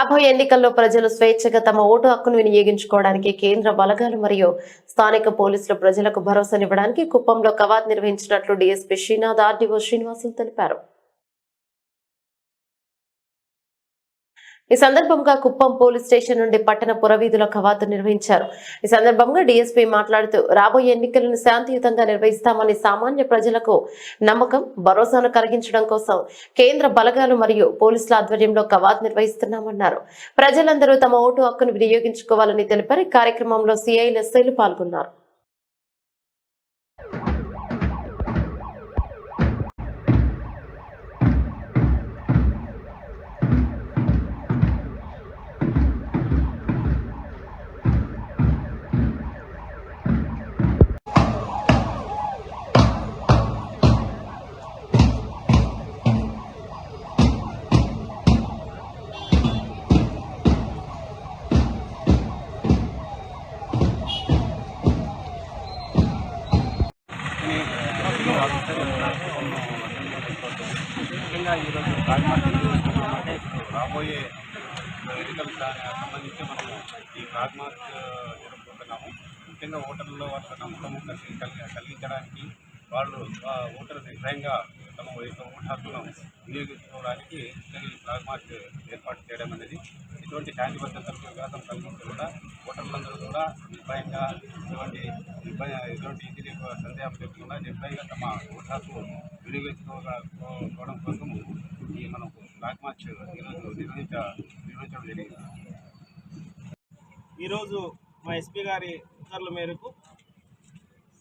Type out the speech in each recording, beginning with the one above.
రాబోయే ఎన్నికల్లో ప్రజలు స్వేచ్ఛగా తమ ఓటు హక్కును వినియోగించుకోవడానికి కేంద్ర బలగాలు మరియు స్థానిక పోలీసులు ప్రజలకు భరోసానివ్వడానికి కుప్పంలో కవాత్ నిర్వహించినట్లు డీఎస్పీ శ్రీనాథ్ ఆర్డీఓ శ్రీనివాసులు తెలిపారు. ఈ సందర్భంగా కుప్పం పోలీస్ స్టేషన్ నుండి పట్టణ పురవీధుల కవాతు నిర్వహించారు. ఈ సందర్భంగా డీఎస్పీ మాట్లాడుతూ రాబోయే ఎన్నికలను శాంతియుతంగా నిర్వహిస్తామని, సామాన్య ప్రజలకు నమ్మకం, భరోసాను కలిగించడం కోసం కేంద్ర బలగాలు మరియు పోలీసుల ఆధ్వర్యంలో కవాతు నిర్వహిస్తున్నామన్నారు. ప్రజలందరూ తమ ఓటు హక్కును వినియోగించుకోవాలని తెలిపారు. ఈ కార్యక్రమంలో సిఐలు, ఎస్ఐలు పాల్గొన్నారు. ముఖ్యంగా ఈరోజు అంటే రాబోయే ఎన్నికలకు సంబంధించి మనము ఈ ఫ్లాగ్ మార్చ్ జరుపుకుంటున్నాము. ముఖ్యంగా ఓటర్లలో వాళ్ళ నమ్మకం కలిగించడానికి, వాళ్ళు ఓటర్ నిర్భయంగా తమ ఓటు హక్కును వినియోగించుకోవడానికి ఈ ఫ్లాగ్ మార్చ్ ఏర్పాటు చేయడం అనేది ఇటువంటి శాంతి భద్రతలకు విఘాతం కలిగించి కూడా ఓటర్లందరూ కూడా నిర్భయంగా ఎటువంటి ఇది సందేహం లేకుండా నిర్భయంగా తమ ఓటు హక్కు వినియోగించుకోవడం కోసము ఈ మనకు ఫ్లాగ్ మార్చ్ ఈరోజు నిర్వహించడం జరిగింది. ఈరోజు మా ఎస్పీ గారి ఉత్తర్వుల మేరకు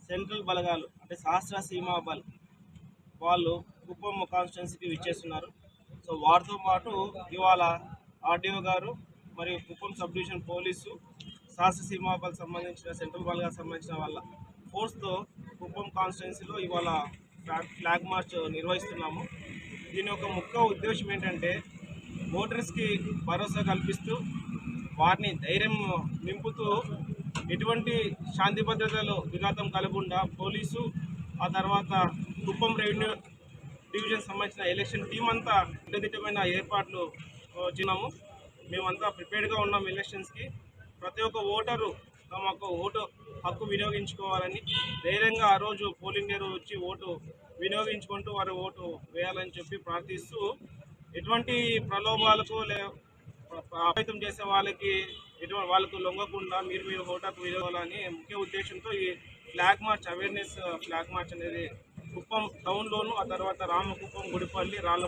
సెంట్రల్ బలగాలు అంటే సహస్ర సీమా బల్ వాళ్ళు కుప్పం కాన్స్టిట్యున్సీకి విచ్చేస్తున్నారు. సో వారితో పాటు ఇవాళ ఆర్డీఓ గారు మరియు కుప్పం సబ్ డివిజన్ పోలీసు, సహస్ర సీమా బల్ సంబంధించిన సెంట్రల్ బలగాలకు సంబంధించిన వాళ్ళ ఫోర్స్తో కుప్పం కాన్స్టిట్యున్సీలో ఇవాళ ఫ్లాగ్ మార్చ్ నిర్వహిస్తున్నాము. దీని యొక్క ముఖ్య ఉద్దేశం ఏంటంటే ఓటర్స్కి భరోసా కల్పిస్తూ వారిని ధైర్యం నింపుతూ ఎటువంటి శాంతి భద్రతలు విఘాతం కలగకుండా పోలీసు, ఆ తర్వాత కుప్పం రెవెన్యూ డివిజన్ సంబంధించిన ఎలక్షన్ టీం అంతా కట్టుదిట్టమైన ఏర్పాట్లు వచ్చినాము. మేమంతా ప్రిపేర్డ్గా ఉన్నాం ఎలక్షన్స్కి. ప్రతి ఒక్క ఓటరు తమకు ఓటు హక్కు వినియోగించుకోవాలని, ధైర్యంగా ఆ రోజు పోలింగ్ డే వచ్చి ఓటు వినియోగించుకుంటూ వారు ఓటు వేయాలని చెప్పి ప్రార్థిస్తూ, ఎటువంటి ప్రలోభాలకు ప్రభావితం చేసే వాళ్ళకు లొంగకుండా మీరు ఓటు హక్కు వినియోగాలని ముఖ్య ఉద్దేశంతో ఈ flag March awareness flag March అనేది కుప్పం టౌన్లోను, ఆ తర్వాత రామకుప్పం, గుడిపల్లి, రాళ్ళ